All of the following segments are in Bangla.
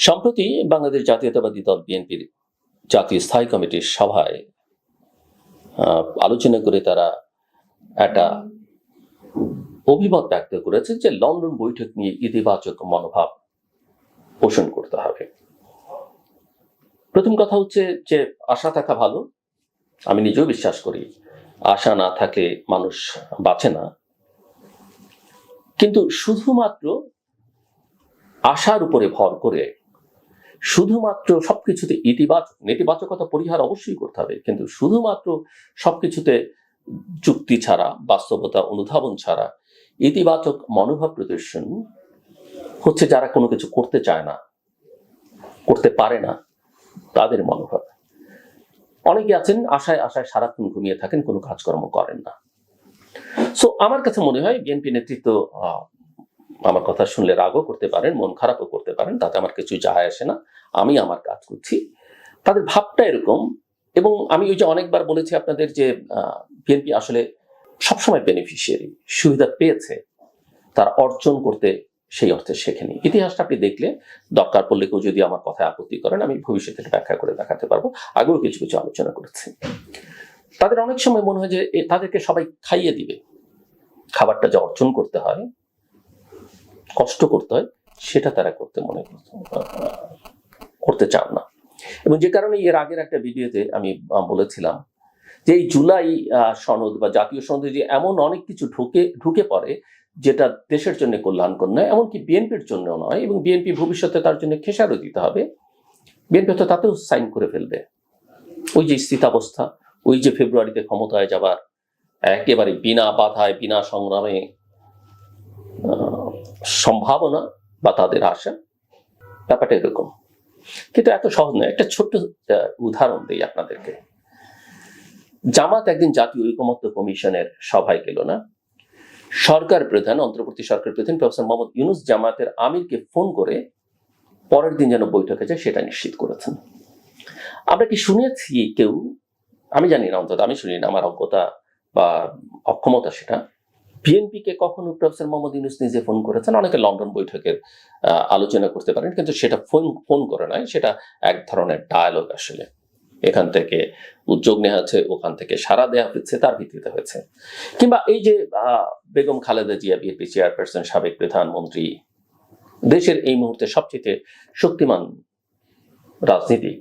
সম্প্রতি বাংলাদেশ জাতীয়তাবাদী দল বিএনপির জাতীয় স্থায়ী কমিটির সভায় আলোচনা করে তারা একটা অভিমত ব্যক্ত করেছে যে লন্ডন বৈঠক নিয়ে ইতিবাচক মনোভাব পোষণ করতে হবে। প্রথম কথা হচ্ছে যে আশা থাকা ভালো, আমি নিজেও বিশ্বাস করি আশা না থাকলে মানুষ বাঁচে না, কিন্তু শুধুমাত্র আশার উপরে ভর করে শুধুমাত্র সবকিছুতে নেতিবাচকতা পরিহার অবশ্যই করতে হবে, কিন্তু শুধুমাত্র সবকিছুতে যুক্তি ছাড়া, বাস্তবতা অনুধাবন ছাড়া ইতিবাচক মনোভাব প্রদর্শন হচ্ছে যারা কোনো কিছু করতে চায় না, করতে পারে না, তাদের মনোভাব। অনেকে আছেন আশায় আশায় সারাক্ষণ ঘুমিয়ে থাকেন, কোনো কাজকর্ম করেন না। সো আমার কাছে মনে হয় বিএনপি নেতৃত্ব আমার কথা শুনলে রাগও করতে পারেন, মন খারাপও করতে পারেন, তাতে আমার কিছু যায় আসে না, আমি আমার কাজ করছি। তাদের ভাবটা এরকম। এবং আমি ওই যে অনেকবার বলেছি আপনাদের যে বিএনপি আসলে সবসময় বেনিফিশিয়ারি, সুবিধা পেয়েছে, তার অর্জন করতে সেই অর্থে শেখেনি। ইতিহাসটা আপনি দেখলে দরকার পড়লে কেউ যদি আমার কথায় আপত্তি করেন, আমি ভবিষ্যতে ব্যাখ্যা করে দেখাতে পারবো, আগেও কিছু কিছু আলোচনা করেছি। তাদের অনেক সময় মনে হয় যে তাদেরকে সবাই খাইয়ে দিবে, খাবারটা যে অর্জন করতে হয়, কষ্ট করতে হয়, সেটা তারা করতে চান না। এবং যে কারণে এর আগের একটা ভিডিওতে আমি বলেছিলাম যে এই জুলাই সনদ বা জাতীয় সনদে যে এমন অনেক কিছু ঢুকে পড়ে যেটা দেশের জন্য কল্যাণকর নয়, এমনকি বিএনপির জন্য নয়, এবং বিএনপি ভবিষ্যতে তার জন্য খেসারও দিতে হবে। বিএনপি তো তাতেও সাইন করে ফেলবে। ওই যে স্থিতাবস্থা, ওই যে ফেব্রুয়ারিতে ক্ষমতায় যাবার একেবারে বিনা বাধায় বিনা সংগ্রামে সম্ভাবনা বা তাদের আশা, ব্যাপারটা এরকম। কিন্তু এত সহজ নয়। একটা ছোট্ট উদাহরণ দিই আপনাদেরকে। জামাত একদিন জাতীয় ঐকমত্য কমিশনের সভায় গেল না। সরকার প্রধান, অন্তর্বর্তী সরকার প্রধান প্রফেসর মোহাম্মদ ইউনূস জামাতের আমিরকে ফোন করে পরের দিন যেন বৈঠকে যায় সেটা নিশ্চিত করেছেন। আমরা কি শুনেছি কেউ? আমি জানি না, অন্তত আমি শুনি না, আমার অজ্ঞতা বা অক্ষমতা সেটা। বিএনপিকে কখনো প্রফেসর মোহাম্মদ ইউনূস নিজে ফোন করেছেন? অনেকে লন্ডন বৈঠকের আলোচনা করতে পারেন, কিন্তু সেটা ফোন করে নয়, সেটা এক ধরনের ডায়ালগ। আসলে এখান থেকে উদ্যোগ নেওয়া হচ্ছে, ওখান থেকে সাড়া দেওয়া হচ্ছে, তার ভিত্তিতে হয়েছে। কিংবা এই যে বেগম খালেদা জিয়া, বিএনপি চেয়ারপারসন, সাবেক প্রধানমন্ত্রী, দেশের এই মুহূর্তে সবচেয়ে শক্তিমান রাজনীতি,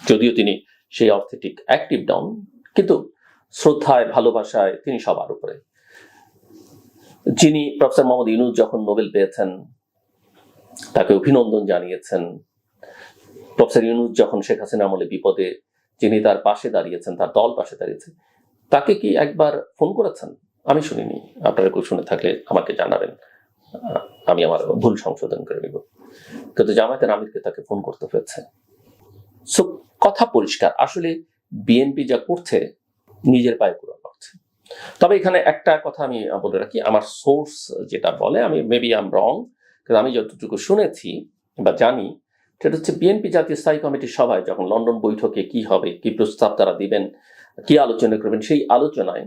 যদিও তিনি সেই অর্থে ঠিক অ্যাক্টিভ নন, কিন্তু শ্রদ্ধায় ভালোবাসায় তিনি সবার উপরে। যিনি প্রফেসর মোহাম্মদ ইউনূস যখন নোবেল পেয়েছেন তাকে অভিনন্দন জানিয়েছেন। প্রফেসর ইউনূস যখন শেখ হাসিনা আমলে বিপদে যিনি তার পাশে দাঁড়িয়েছেন, তার দল পাশে দাঁড়িয়েছে, তাকে কি একবার ফোন করেছেন? আমি শুনিনি। আপনারা কেউ শুনে থাকলে আমাকে জানাবেন, আমি আমার ভুল সংশোধন করে নিব। কিন্তু জামায়াতের আমিরকে তাকে ফোন করতে হয়েছে। সো কথা পরিষ্কার, আসলে বিএনপি যা করছে নিজের পায়ে কুড়াল করছে। তবে এখানে একটা কথা আমি বলে রাখি, আমার সোর্স যেটা বলে, আমি মেবি আই এম রং, কিন্তু আমি যতটুকু শুনেছি বা জানি, সেটা হচ্ছে বিএনপি জাতীয় স্থায়ী কমিটির সভায় যখন লন্ডন বৈঠকে কি হবে, কি প্রস্তাব তারা দিবেন, কি আলোচনা করবেন, সেই আলোচনায়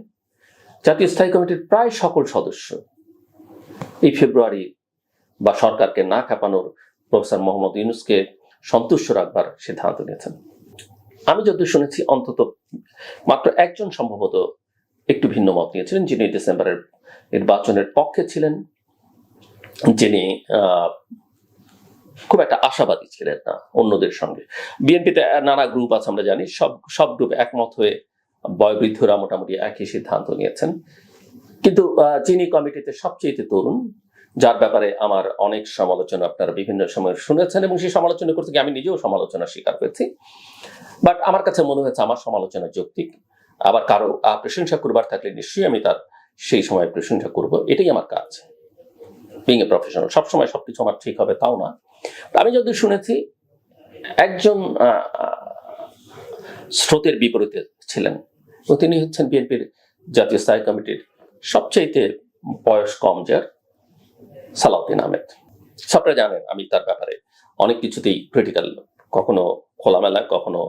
জাতীয় স্থায়ী কমিটির প্রায় সকল সদস্য এই ফেব্রুয়ারি বা সরকারকে না কাঁপানোর প্রফেসর মোহাম্মদ ইউনূসকে সন্তুষ্ট রাখবার সিদ্ধান্ত নিয়েছেন। আমি যতদূর শুনেছি অন্তত মাত্র একজন সম্ভবত একটু ভিন্ন মত নিয়েছিলেন, যিনি ডিসেম্বরের নির্বাচনের পক্ষে ছিলেন, যিনি খুব একটা আশাবাদী ছিলেন না অন্যদের সঙ্গে। বিএনপিতে নানা গ্রুপ আছে, আমরা জানি, সব গ্রুপ একমত হয়ে বয়োবৃদ্ধরা মোটামুটি একই সিদ্ধান্ত নিয়েছেন। কিন্তু যিনি কমিটিতে সবচেয়ে তরুণ, যার ব্যাপারে আমার অনেক সমালোচনা আপনারা বিভিন্ন সময় শুনেছেন, এবং সেই সমালোচনা করতে গিয়ে আমি নিজেও সমালোচনা স্বীকার করেছি, বাট আমার কাছে মনে হয়েছে আমার সমালোচনা যৌক্তিক। আবার কারো প্রশংসা করবার থাকলে নিশ্চয়ই আমি তার সেই সময় প্রশংসা করব, এটাই আমার কাজ, বিং এ প্রফেশনাল। সবসময় সবকিছু আমার ঠিক হবে তাও না। আমি যদি শুনেছি একজন স্রোতের বিপরীতে ছিলেন, এবং তিনি হচ্ছেন বিএনপির জাতীয় স্থায়ী কমিটির সবচাইতে বয়স কম, যার সালাউদ্দিন আহমেদ। সবটা জানেন আমি তার ব্যাপারে অনেক কিছুতেই ক্রিটিক্যাল, কখনো খোলামেলা, কখনো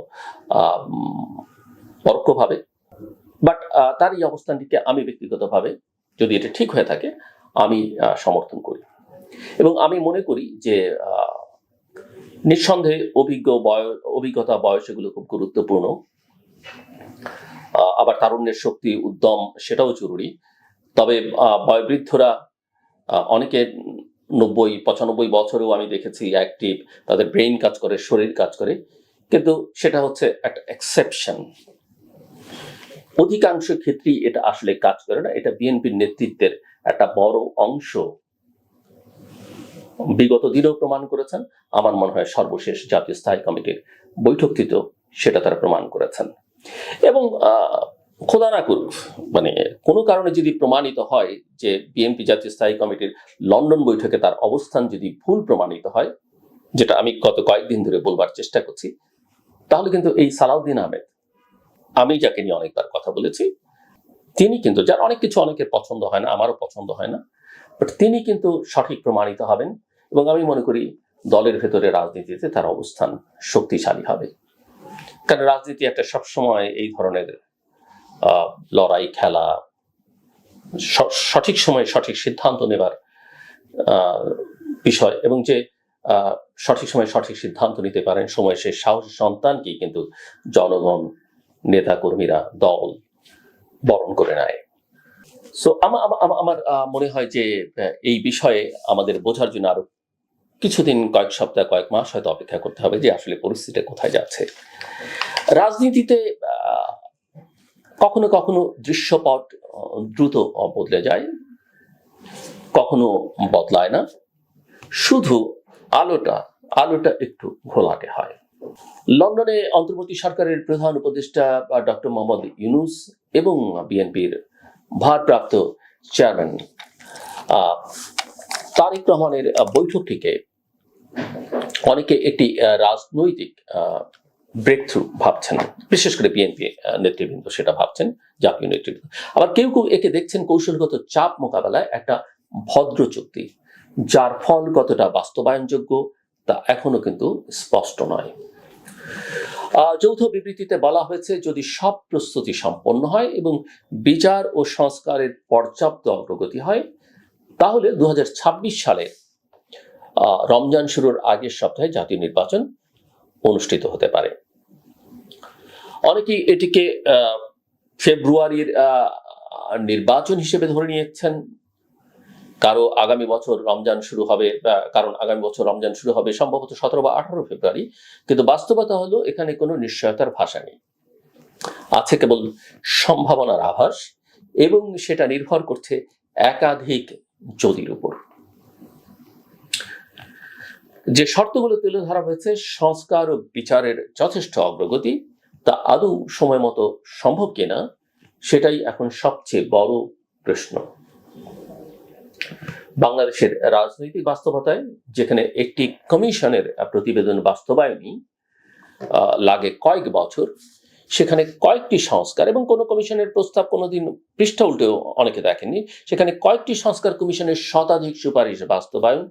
পরোক্ষভাবে। বাট তার এই অবস্থানটিকে আমি ব্যক্তিগতভাবে, যদি এটা ঠিক হয়ে থাকে, আমি সমর্থন করি। এবং আমি মনে করি যে নিঃসন্দেহে অভিজ্ঞতা বয়স এগুলো খুব গুরুত্বপূর্ণ। আবার তারুণ্যের শক্তি, উদ্যম সেটাও জরুরি। তবে বয়োবৃদ্ধরা অনেকে 90-95 বছরেও আমি দেখেছি অ্যাক্টিভ, তাদের ব্রেইন কাজ করে, শরীর কাজ করে, কিন্তু সেটা হচ্ছে একটা এক্সেপশন। অধিকাংশ ক্ষেত্রেই এটা আসলে কাজ করে না। এটা বিএনপির নেতৃত্বের একটা বড় অংশ বিগত দিনেও প্রমাণ করেছেন। আমার মনে হয় সর্বশেষ জাতীয় স্থায়ী কমিটির বৈঠকটিতেও সেটা তারা প্রমাণ করেছেন। এবং খোদা না করুক, মানে কোনো কারণে যদি প্রমাণিত হয় যে বিএনপি জাতীয় স্থায়ী কমিটির লন্ডন বৈঠকে তার অবস্থান যদি ভুল প্রমাণিত হয়, যেটা আমি গত কয়েকদিন ধরে বলবার চেষ্টা করছি, তাহলে কিন্তু এই সালাউদ্দিন আহমেদ, আমি যাকে নিয়ে অনেকবার কথা বলেছি, তিনি কিন্তু, যার অনেক কিছু অনেকের পছন্দ হয় না, আমারও পছন্দ হয় না, বাট তিনি কিন্তু সঠিক প্রমাণিত হবেন। এবং আমি মনে করি দলের ভেতরে রাজনীতিতে তার অবস্থান শক্তিশালী হবে। কারণ রাজনীতি একটা সবসময় এই ধরনের লড়াই, খেলা, সঠিক সময়ে সঠিক সিদ্ধান্ত নেবার বিষয়, এবং যে সঠিক সময়ে সঠিক সিদ্ধান্ত নিতে পারেন সময় সেই সাহসী সন্তানকেই কিন্তু জনগণ, নেতা কর্মীরা, দল বরণ করে নেয়। সো আমার মনে হয় যে এই বিষয়ে আমাদের বোঝার জন্য আরো কিছুদিন, কয়েক সপ্তাহ, কয়েক মাস হয়তো অপেক্ষা করতে হবে যে আসলে পরিস্থিতি কোথায় যাচ্ছে। রাজনীতিতে কখনো কখনো দৃশ্যপট দ্রুত বদলে যায়, কখনো বদলায় না, শুধু আলোটা একটু ঘোলাটে হয়। লন্ডনে অন্তর্বর্তী সরকারের প্রধান উপদেষ্টা ডক্টর মোহাম্মদ ইউনূস এবং বিএনপির ভারপ্রাপ্ত চেয়ারম্যান তারেক রহমানের বৈঠকটিকে অনেকে একটি রাজনৈতিক ব্রেক থ্রু ভাবছেন, বিশেষ করে বিএনপি নেতৃবৃন্দ সেটা ভাবছেন, জাতীয় নেতৃবৃন্দ। আবার কেউ কেউ একে দেখছেন কৌশলগত চাপ মোকাবেলায় একটা ভদ্র চুক্তি, যার ফল কতটা বাস্তবায়নযোগ্য তা এখনো কিন্তু স্পষ্ট নয়। যৌথ বিবৃতিতে বলা হয়েছে, যদি সব প্রস্তুতি সম্পন্ন হয় এবং বিচার ও সংস্কারের পর্যাপ্ত অগ্রগতি হয়, তাহলে 2026 সালে রমজান শুরুর আগের সপ্তাহে জাতীয় নির্বাচন অনুষ্ঠিত হতে পারে। অনেকেই এটিকে ফেব্রুয়ারির নির্বাচন হিসেবে ধরে নিয়েছেন, কারণ আগামী বছর রমজান শুরু হবে সম্ভবত 17 বা 18 ফেব্রুয়ারি। কিন্তু বাস্তবতা হলো এখানে কোনো নিশ্চয়তার ভাষা নেই, আছে কেবল সম্ভাবনার আভাস, এবং সেটা নির্ভর করছে একাধিক যদির উপর। যে শর্তগুলো তুলে ধরা হয়েছে, সংস্কার ও বিচারের যথেষ্ট অগ্রগতি, তা আদৌ সময় মতো সম্ভব কিনা সেটাই এখন সবচেয়ে বড় প্রশ্ন। বাংলাদেশের রাজনৈতিক বাস্তবতায়, যেখানে একটি কমিশনের প্রতিবেদন বাস্তবায়নই লাগে কয়েক বছর, সেখানে কয়েকটি সংস্কার, এবং কোন কমিশনের প্রস্তাব কোনোদিন পৃষ্ঠা উল্টেও অনেকে দেখেননি, সেখানে কয়েকটি সংস্কার কমিশনের শতাধিক সুপারিশ বাস্তবায়ন,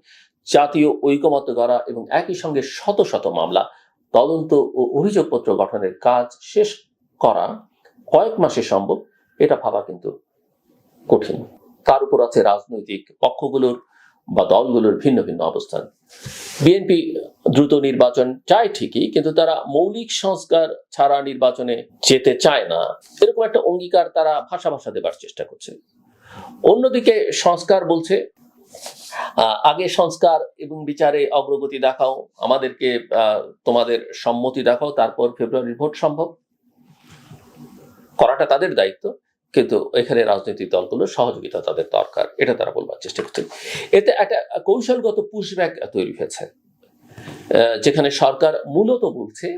জাতীয় ঐকমত্য গড়া এবং একই সঙ্গে শত শত মামলা, তদন্ত ও অভিযোগপত্র গঠনের কাজ শেষ করা কয়েক মাসে সম্ভব, এটা ভাবা কিন্তু কঠিন। তার উপর আছে রাজনৈতিক পক্ষগুলোর বা দলগুলোর ভিন্ন ভিন্ন অবস্থান। বিএনপি দ্রুত নির্বাচন চায় ঠিকই, কিন্তু তারা মৌলিক সংস্কার ছাড়া নির্বাচনে যেতে চায় না, এরকম একটা অঙ্গীকার তারা ভাষা দেবার চেষ্টা করছে। অন্যদিকে সংস্কার বলছে, আগে সংস্কার এবং বিচারে অগ্রগতি দেখাও, আমাদেরকে তোমাদের সম্মতি দেখাও, তারপর ফেব্রুয়ারির ভোট সম্ভব। করাটা তাদের দায়িত্ব, কিন্তু এখানে রাজনৈতিক দলগুলোর সহযোগিতা তাদের দরকার, এটা তারা বলবার চেষ্টা করছে। এতে একটা কৌশলগত পুশব্যাক তৈরি হয়েছে, যেখানে সরকার মূলত বলছে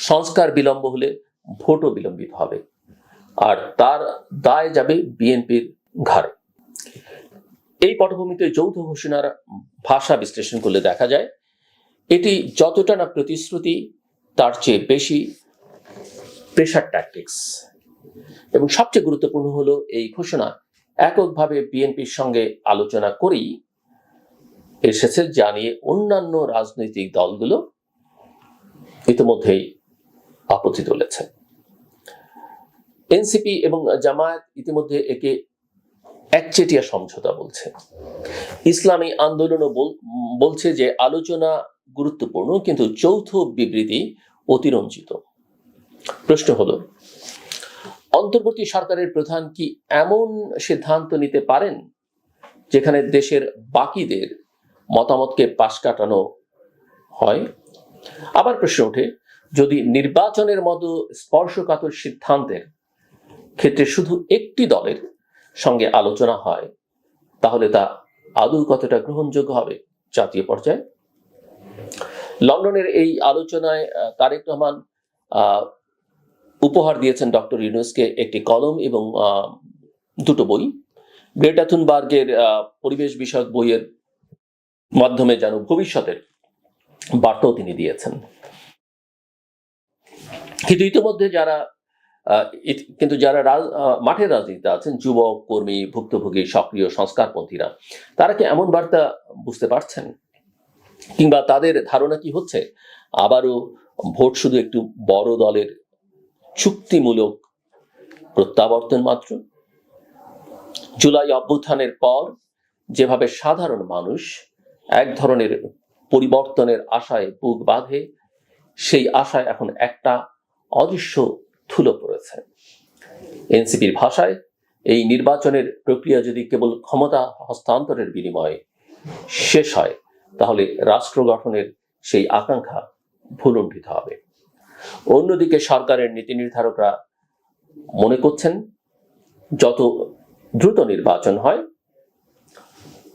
সংস্কার বিলম্ব হলে ভোটও বিলম্বিত হবে, আর তার দায় যাবে বিএনপির ঘাড়ে। এই পটভূমিতে যৌথ ঘোষণার ভাষা বিশ্লেষণ করলে দেখা যায়, এটি যতটা না প্রতিশ্রুতি, তার চেয়ে বেশি প্রেশার ট্যাকটিক্স। এবং সবচেয়ে গুরুত্বপূর্ণ হলো, এই ঘোষণা এককভাবে বিএনপির সঙ্গে আলোচনা করেই এসেছে, জানিয়ে অন্যান্য রাজনৈতিক দলগুলো ইতিমধ্যেই আপত্তি তুলেছে। এনসিপি এবং জামায়াত ইতিমধ্যে একে একচেটিয়া সমঝোতা বলছে। ইসলামী আন্দোলনও বলছে যে আলোচনা গুরুত্বপূর্ণ, কিন্তু যৌথ বিবৃতি অতিরঞ্জিত। প্রশ্ন হলো, অন্তর্বর্তী সরকারের প্রধান কি এমন সিদ্ধান্ত নিতে পারেন যেখানে দেশের বাকিদের মতামতকে পাশ কাটানো হয়? আবার প্রশ্ন ওঠে, যদি নির্বাচনের মতো স্পর্শকাতর সিদ্ধান্তের ক্ষেত্রে শুধু একটি দলের সঙ্গে আলোচনা হয়, তাহলে তা আদৌ কতটা গ্রহণযোগ্য হবে জাতীয় পর্যায়ে? লন্ডনের এই আলোচনায় তারেক রহমান উপহার দিয়েছেন ডক্টর ইউনূসকে একটি কলম এবং দুটো বই। গ্রেটা থুনবার্গের পরিবেশ বিষয়ক বইয়ের মাধ্যমে যেন ভবিষ্যতের বার্তাও তিনি দিয়েছেন। কিন্তু ইতিমধ্যে যারা মাঠের রাজনীতিতে আছেন, যুবক, কর্মী, ভুক্তভোগী, সক্রিয় সংস্কারপন্থীরা, তারা কি এমন বার্তা বুঝতে পারছেন? কিংবা তাদের ধারণা কি হচ্ছে আবারও ভোট শুধু একটু বড় দলের চুক্তিমূলক প্রত্যাবর্তন মাত্র? জুলাই অভ্যুত্থানের পর যেভাবে সাধারণ মানুষ এক ধরনের পরিবর্তনের আশায় বুক বাঁধে, সেই আশায় এখন একটা অদৃশ্য ধুলো পড়েছে। এনসিপির ভাষায় এই নির্বাচনের প্রক্রিয়া যদি কেবল ক্ষমতা হস্তান্তরের বিনিময়ে শেষ হয়, তাহলে রাষ্ট্র গঠনের সেই আকাঙ্ক্ষা ভুলুণ্ঠিত হবে। অন্যদিকে সরকারের নীতি নির্ধারকরা মনে করছেন যত দ্রুত নির্বাচন হয়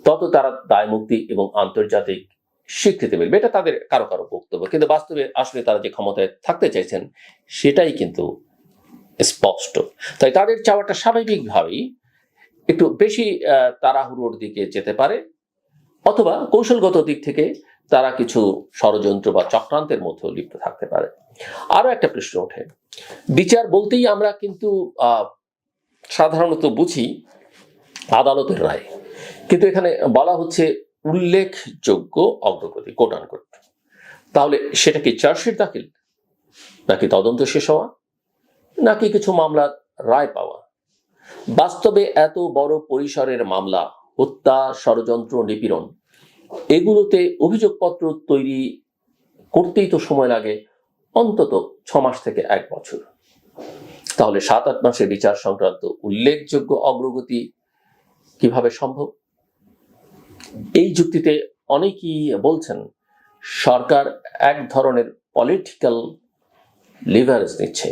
তত তারা দায়মুক্তি এবং আন্তর্জাতিক স্বীকৃতি মিলবে। এটা তাদের কারো কারো বক্তব্য, কিন্তু বাস্তবে আসলে তারা যে ক্ষমতায় থাকতে চাইছেন সেটাই কিন্তু স্পষ্ট। তাই তাদের চাওয়াটা স্বাভাবিকভাবেই একটু বেশি তাড়াহুড়োর দিকে যেতে পারে, অথবা কৌশলগত দিক থেকে তারা কিছু ষড়যন্ত্র বা চক্রান্তের মধ্যে লিপ্ত থাকতে পারে। আরো একটা প্রশ্ন ওঠে, বিচার বলতেই আমরা কিন্তু সাধারণত বুঝি আদালতের রায়, কিন্তু এখানে বলা হচ্ছে উল্লেখযোগ্য অগ্রগতি, কোট আনকোট। তাহলে সেটা কি চার্জশিট দাখিল, নাকি তদন্ত শেষ হওয়া, নাকি কিছু মামলার রায় পাওয়া? বাস্তবে এত বড় পরিসরের মামলা, হত্যা, ষড়যন্ত্র, নিপীড়ন, এগুলোতে অভিযোগপত্র তৈরি করতেই তো সময় লাগে অন্তত 6 মাস থেকে 1 বছর। তাহলে 7-8 মাসের বিচার সংক্রান্ত উল্লেখযোগ্য অগ্রগতি কিভাবে সম্ভব? এই যুক্তিতে অনেকেই বলছেন সরকার এক ধরনের পলিটিক্যাল লিভারেজ নিচ্ছে,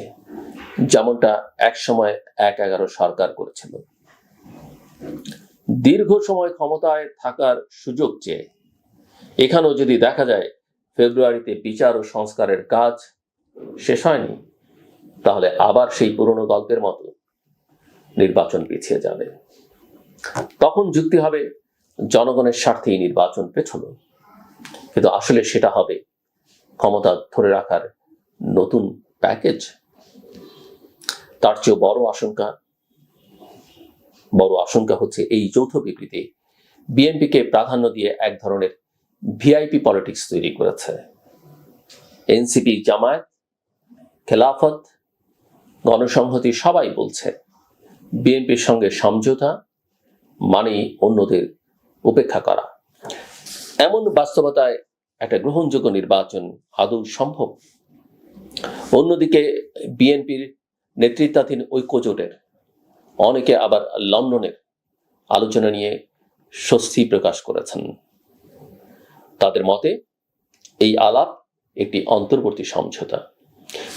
যেমনটা একসময় 1-11 সরকার করেছিল। দীর্ঘ সময় ক্ষমতায় থাকার সুযোগ চেয়ে এখানেও যদি দেখা যায় ফেব্রুয়ারিতে বিচার ও সংস্কারের কাজ শেষ হয়নি, তাহলে আবার সেই পুরনো গল্পের মতো নির্বাচন পিছিয়ে যাবে। তখন যুক্তি হবে জনগণের স্বার্থেই নির্বাচন পেছানো, কিন্তু আসলে সেটা হবে ক্ষমতা ধরে রাখার নতুন প্যাকেজ। তার চেয়েও বড় আশঙ্কা হচ্ছে এই যৌথ বিবৃতি বিএনপিকে প্রাধান্য দিয়ে এক ধরনের ভিআইপি পলিটিক্স তৈরি করেছে। এনসিপি, জামায়াত, খেলাফত, গণসংহতি সবাই বলছে বিএনপির সঙ্গে সমঝোতা মানে অন্যদের উপেক্ষা করা। এমন বাস্তবতায় একটা গ্রহণযোগ্য নির্বাচন আদৌ সম্ভব? অন্যদিকে বিএনপির নেতৃত্বাধীন ঐক্যজোটের অনেকে আবার লন্ডনের আলোচনা নিয়ে স্বস্তি প্রকাশ করেছেন। তাদের মতে এই আলাপ একটি অন্তর্বর্তী সমঝোতা।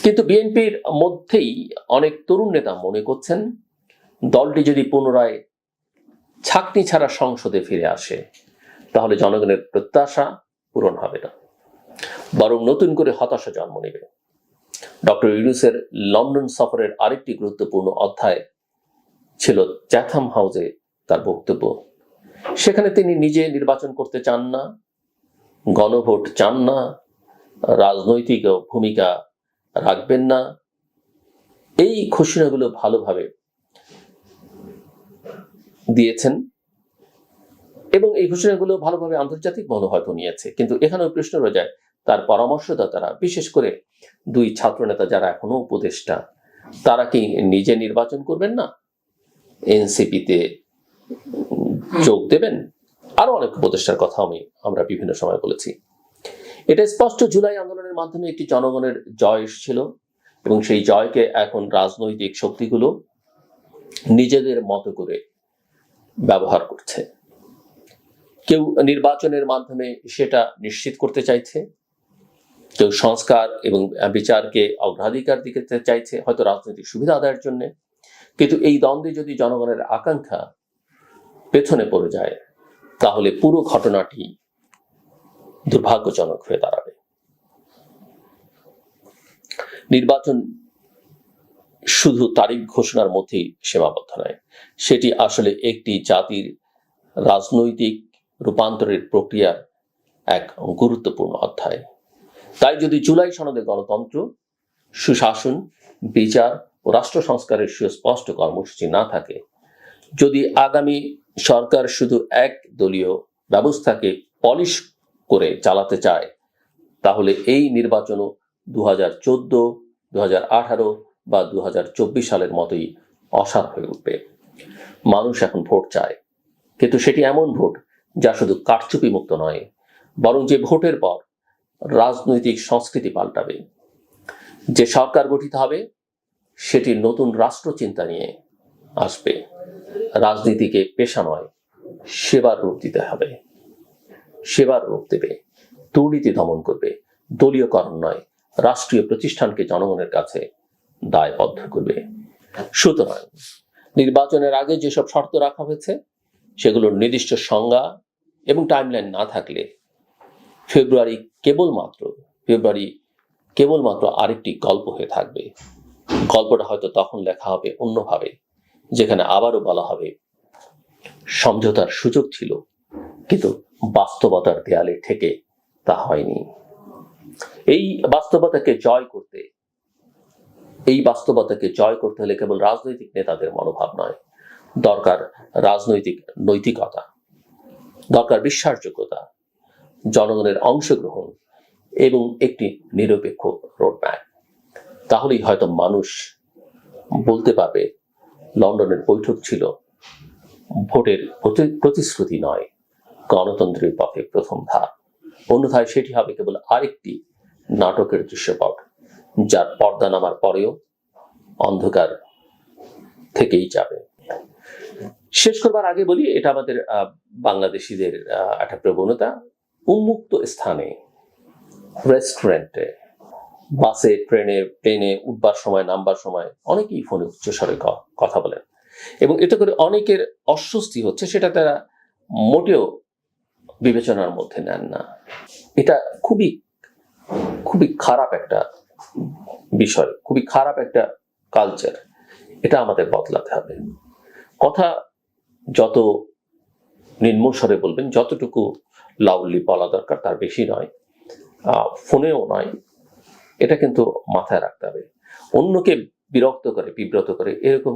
কিন্তু বিএনপির মধ্যেই অনেক তরুণ নেতা মনে করছেন দলটি যদি পুনরায় ছাকনি ছাড়া সংসদে ফিরে আসে, তাহলে জনগণের প্রত্যাশা পূরণ হবে না, বরং নতুন করে হতাশা জন্ম নেবে। ডক্টর ইউনূসের লন্ডন সফরের আরেকটি গুরুত্বপূর্ণ অধ্যায় ছিল চ্যাথাম হাউসে তার বক্তব্য। সেখানে তিনি নিজে নির্বাচন করতে চান না, গণভোট চান না, রাজনৈতিক ভূমিকা রাখবেন না। এই ঘোষণাগুলো ভালোভাবে দিয়েছেন এবং এই ঘোষণাগুলো ভালোভাবে আন্তর্জাতিক মহল হয়তো নিয়েছে। কিন্তু এখানেও প্রশ্ন রয়ে যায় তার পরামর্শদাতারা, বিশেষ করে 2 ছাত্র নেতা যারা এখনো উপদেষ্টা, তারা কি নিজে নির্বাচন করবেন না? এনসিপিতে যোগ দেবেন। আরো অনেক উপদেষ্টার কথা আমরা বিভিন্ন সময় বলেছি। এটা স্পষ্ট জুলাই আন্দোলনের মাধ্যমে একটি জনগণের জয় এসেছিল এবং সেই জয়কে এখন রাজনৈতিক শক্তিগুলো নিজেদের মতো করে ব্যবহার করছে। কেউ নির্বাচনের মাধ্যমে সেটা নিশ্চিত করতে চাইছে, কেউ সংস্কার এবং বিচারকে অগ্রাধিকার দিতে চাইছে, হয়তো রাজনৈতিক সুবিধা আদায়ের জন্য। কিন্তু এই দ্বন্দ্বে যদি জনগণের আকাঙ্ক্ষা পেছনে পড়ে যায়, তাহলে পুরো ঘটনাটি দুর্ভাগ্যজনক হয়ে দাঁড়াবে। নির্বাচন শুধু তারিখ ঘোষণার মধ্যেই সীমাবদ্ধ নয়, সেটি আসলে একটি জাতির রাজনৈতিক রূপান্তরের প্রক্রিয়ার এক গুরুত্বপূর্ণ অধ্যায়। তাই যদি জুলাই সনদে গণতন্ত্র, সুশাসন, বিচার ও রাষ্ট্র সংস্কারের সুস্পষ্ট কর্মসূচি না থাকে, যদি আগামী সরকার শুধু এক দলীয় ব্যবস্থাকে পলিশ করে চালাতে চায়, তাহলে এই নির্বাচনও 2014, 2018 বা 2024 সালের মতোই অসার হয়ে উঠবে। মানুষ এখন ভোট চায়, কিন্তু সেটি এমন ভোট যা শুধু কারচুপি মুক্ত নয়, বরং যে ভোটের পর রাজনৈতিক সংস্কৃতি পাল্টাবে। যে সরকার গঠিত হবে সেটি নতুন রাষ্ট্র চিন্তা নিয়ে আসবে। রাজনীতিকে পেশা নয়, সেবার রূপ দিতে হবে। সেবার রূপ দেবে, দুর্নীতি দমন করবে, দলীয়করণ নয়, রাষ্ট্রীয় প্রতিষ্ঠানকে জনগণের কাছে দায়বদ্ধ করবে। সুতরাং নির্বাচনের আগে যেসব শর্ত রাখা হয়েছে সেগুলোর নির্দিষ্ট সংজ্ঞা এবং টাইমলাইন না থাকলে ফেব্রুয়ারি কেবলমাত্র আরেকটি গল্প হয়ে থাকবে। গল্পটা হয়তো তখন লেখা হবে অন্যভাবে, যেখানে আবারও বলা হবে সমঝোতার সুযোগ ছিল, কিন্তু বাস্তবতার দেয়ালে ঠেকে তা হয়নি। এই বাস্তবতাকে জয় করতে হলে কেবল রাজনৈতিক নেতাদের মনোভাব নয়, দরকার রাজনৈতিক নৈতিকতা, দরকার বিশ্বাসযোগ্যতা, জনগণের অংশগ্রহণ এবং একটি নিরপেক্ষ রোডম্যাপ। তাহলেই হয়তো মানুষ বলতে পারবে লন্ডনের বৈঠক ছিল ভোটের প্রতিশ্রুতি নয়, গণতন্ত্রের পথে প্রথম ধাপ। অন্যথায় সেটি হবে কেবল আরেকটি নাটকের দৃশ্যপট, যার পর্দা নামার পরেও অন্ধকার থেকেই যাবে। শেষ করবার আগে বলি, এটা আমাদের বাংলাদেশিদের একটা প্রবণতা। উন্মুক্ত স্থানে, রেস্টুরেন্টে, বাসে, প্লেনে উঠবার সময়, নামবার সময় অনেকেই ফোনে উচ্চস্বরে কথা বলেন এবং এতে করে অনেকের অস্বস্তি হচ্ছে, সেটা তারা মোটেও বিবেচনার মধ্যে নেন না। এটা খুবই খুবই খারাপ একটা বিষয়, খুবই খারাপ একটা কালচার। এটা আমাদের বদলাতে হবে। কথা যত নিম্নস্বরে বলবেন, যতটুকু লাউডলি বলা দরকার তার বেশি নয়, ফোনেও নয়। এটা কিন্তু মাথায় রাখতে হবে। অন্যকে বিব্রত করে এরকম